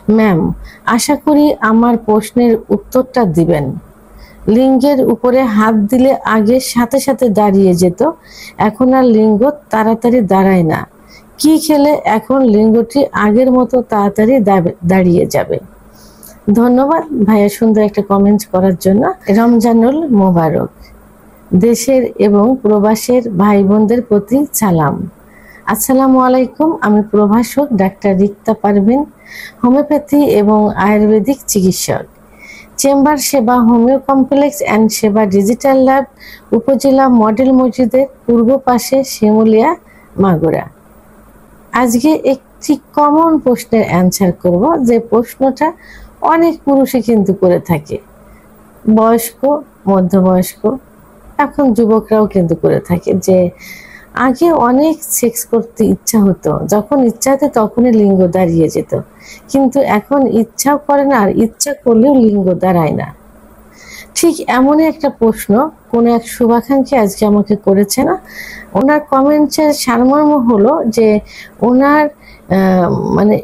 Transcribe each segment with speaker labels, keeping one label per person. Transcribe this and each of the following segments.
Speaker 1: Ma'am, আশা করি আমার প্রশ্নের উত্তরটা দিবেন। লিঙ্গের উপরে হাত দিলে আগে সাথে সাথে দাঁড়িয়ে যেত, এখন আর লিঙ্গ তাড়াতাড়ি দাঁড়ায় না। কি খেলে এখন লিঙ্গটি আগের মতো তাড়াতাড়ি দাঁড়িয়ে যাবে? ধন্যবাদ ভাইয়া সুন্দর একটা কমেন্ট করার জন্য। রমজানুল মোবারক। দেশের এবং প্রবাসের ভাই বোনদের প্রতি সালাম। আসসালামু আলাইকুম। আমি প্রভাষক ডাক্তার রিক্তা পারভিন, হোমিওপ্যাথি এবং আয়ুর্বেদিক চিকিৎসক। চেম্বার সেবা হোমিও কমপ্লেক্স অ্যান্ড সেবা ডিজিটাল ল্যাব, উপজেলা মডেল মসজিদের পূর্ব পাশে, শিমুলিয়া, মাগুরা। আজকে একটি কমন প্রশ্নের অ্যান্সার করব, যে প্রশ্নটা অনেক পুরুষই কিন্তু করে থাকে, বয়স্ক, মধ্যবয়স্ক, এখন যুবকরাও কিন্তু করে থাকে, যে আগে অনেক সেক্স করতে ইচ্ছা হতো, যখন ইচ্ছা হতো তখনই লিঙ্গ দাঁড়িয়ে যেত, কিন্তু এখন ইচ্ছাও করে না, আর ইচ্ছা করলেও লিঙ্গ দাঁড়ায় না। ঠিক এমনই একটা প্রশ্ন কোনো এক শুভাকাঙ্ক্ষী আজকে আমাকে করেছে না। ওনার কমেন্টের সারমর্ম হলো যে ওনার মানে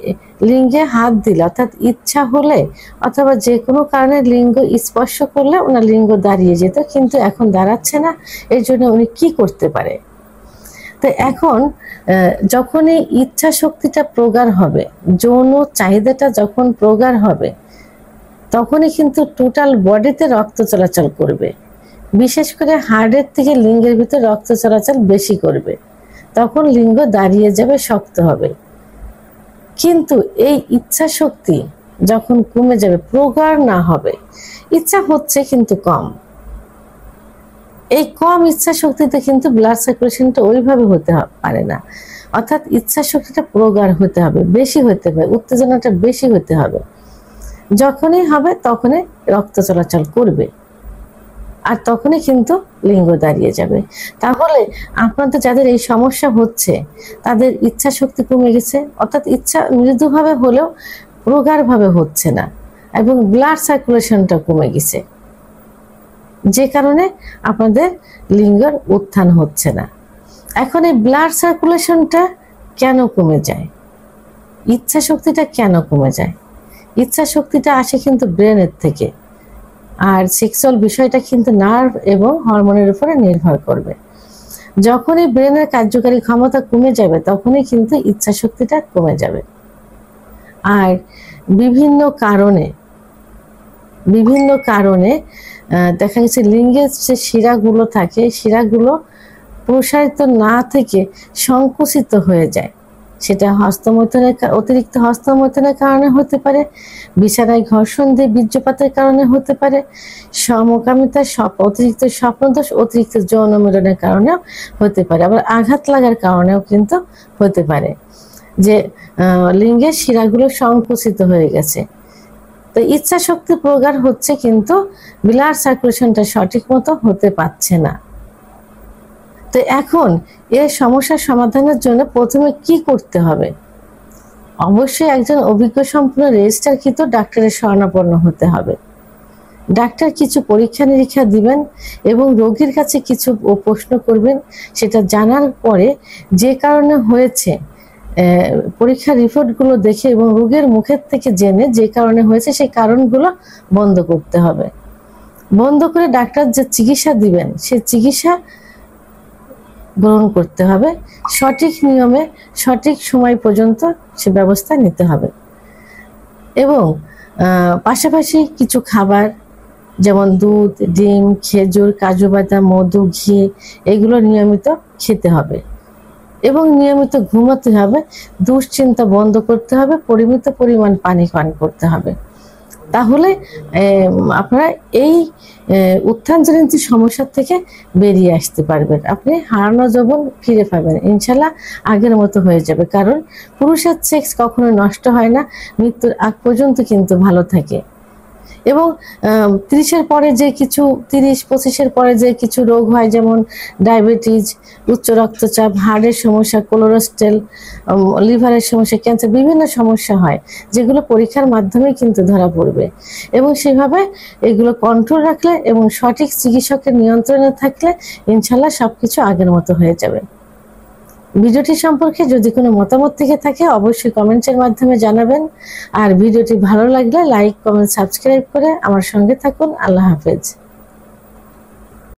Speaker 1: লিঙ্গে হাত দিলে, অর্থাৎ ইচ্ছা হলে অথবা যে কোনো কারণে লিঙ্গ স্পর্শ করলে ওনার লিঙ্গ দাঁড়িয়ে যেত, কিন্তু এখন দাঁড়াচ্ছে না। এর জন্য উনি কি করতে পারে? তো এখন যখন এই ইচ্ছা শক্তিটা প্রগাঢ় হবে, যৌন চাহিদাটা যখন প্রগাঢ় হবে, তখনই কিন্তু টোটাল বডিতে রক্ত চলাচল করবে, বিশেষ করে হার্টের থেকে লিঙ্গের ভিতর রক্ত চলাচল বেশি করবে, তখন লিঙ্গ দাঁড়িয়ে যাবে, শক্ত হবে। কিন্তু এই ইচ্ছা শক্তি যখন কমে যাবে, প্রগাঢ় না হবে, ইচ্ছা হচ্ছে কিন্তু কম, এই কম ইচ্ছা শক্তিতে কিন্তু ব্লাড সার্কুলেশনটা ওইভাবে হতে পারে না। অর্থাৎ ইচ্ছা শক্তিটা প্রগাঢ় হতে হবে, বেশি হতে হবে, উত্তেজনাটা বেশি হতে হবে। যখনই হবে তখনই রক্ত চলাচল করবে, আর তখনই কিন্তু লিঙ্গ দাঁড়িয়ে যাবে। তাহলে আপনাদের যাদের এই সমস্যা হচ্ছে, তাদের ইচ্ছা শক্তি কমে গেছে, অর্থাৎ ইচ্ছা মৃদুভাবে হলেও প্রগাঢ়ভাবে হচ্ছে না, এবং ব্লাড সার্কুলেশনটা কমে গেছে, যে কারণে আপনাদের লিঙ্গের উত্থান হচ্ছে না। এখন এই ব্লাড সার্কুলেশনটা কেন কমে যায়, ইচ্ছা শক্তিটা কেন কমে যায়? ইচ্ছা শক্তিটা আসে কিন্তু ব্রেনের থেকে, আর সেক্সুয়াল বিষয়টা কিন্তু নার্ভ এবং হরমোনের উপরে নির্ভর করবে। যখনই ব্রেনের কার্যকারী ক্ষমতা কমে যাবে, তখনই কিন্তু ইচ্ছা শক্তিটা কমে যাবে। আর বিভিন্ন কারণে দেখা গেছে লিঙ্গের যে শিরাগুলো থাকে, শিরাগুলো প্রসারিত না থেকে সংকুচিত হয়ে যায়। সেটা অতিরিক্ত হস্তমৈথুনের কারণে হতে পারে, বিছানায় ঘর্ষণ দিয়ে বীর্যপাতের কারণে হতে পারে, সমকামিতা, অতিরিক্ত স্বপ্নদোষ, অতিরিক্ত যৌন মিলনের কারণেও হতে পারে, আবার আঘাত লাগার কারণেও কিন্তু হতে পারে, যে লিঙ্গের শিরাগুলো সংকুচিত হয়ে গেছে। তো ইচ্ছা শক্তি প্রগাঢ় হচ্ছে, কিন্তু ব্লাড সার্কুলেশনটা সঠিক মতো হতে পারছে না। তো এখন এই সমস্যার সমাধানের জন্য প্রথমে কি করতে হবে? অবশ্যই একজন অভিজ্ঞ সম্পন্ন রেজিস্টারকৃত ডাক্তারের শরণাপন্ন হতে হবে। ডাক্তার কিছু পরীক্ষা নিরীক্ষা দিবেন এবং রোগীর কাছে কিছু প্রশ্ন করবেন। সেটা জানার পরে যে কারণে হয়েছে পরীক্ষার রিপোর্টগুলো দেখে এবং রোগের মুখের থেকে জেনে যে কারণে হয়েছে সেই কারণগুলো বন্ধ করতে হবে। বন্ধ করে ডাক্তার যে চিকিৎসা দিবেন সেই চিকিৎসা গ্রহণ করতে হবে, সঠিক নিয়মে সঠিক সময় পর্যন্ত সে ব্যবস্থা নিতে হবে। এবং পাশাপাশি কিছু খাবার, যেমন দুধ, ডিম, খেজুর, কাজু বাদাম, মধু, ঘি, এগুলো নিয়মিত খেতে হবে এবং নিয়মিত ঘুমাতে হবে। দুশ্চিন্তা বন্ধ করতে হবে, পরিমিত পরিমাণ পানি পান করতে হবে। তাহলে আপনারা এই উত্থানজনিত সমস্যা থেকে বেরিয়ে আসতে পারবেন। আপনি হারানো যৌবন ফিরে পাবেন, ইনশাল্লাহ আগের মতো হয়ে যাবে। কারণ পুরুষের সেক্স কখনো নষ্ট হয় না, মৃত্যুর আগ পর্যন্ত কিন্তু ভালো থাকে। এবং 30-এর পরে যে কিছু 30-25-এর পরে যে কিছু রোগ হয়, যেমন ডায়াবেটিস, উচ্চ রক্তচাপ, হার্টের সমস্যা, কোলেস্টেরল, লিভারের সমস্যা, ক্যান্সার, বিভিন্ন সমস্যা হয়, যেগুলো পরীক্ষার মাধ্যমে কিন্তু ধরা পড়বে। এবং সেভাবে এগুলো কন্ট্রোল রাখলে এবং সঠিক চিকিৎসকের নিয়ন্ত্রণে থাকলে ইনশাল্লাহ সবকিছু আগের মতো হয়ে যাবে। ভিডিওটি সম্পর্কে যদি কোনো মতামত থেকে থাকে অবশ্যই কমেন্টের মাধ্যমে জানাবেন। আর ভিডিওটি ভালো লাগলে লাইক, কমেন্ট, সাবস্ক্রাইব করে আমার সঙ্গে থাকুন। আল্লাহ হাফেজ।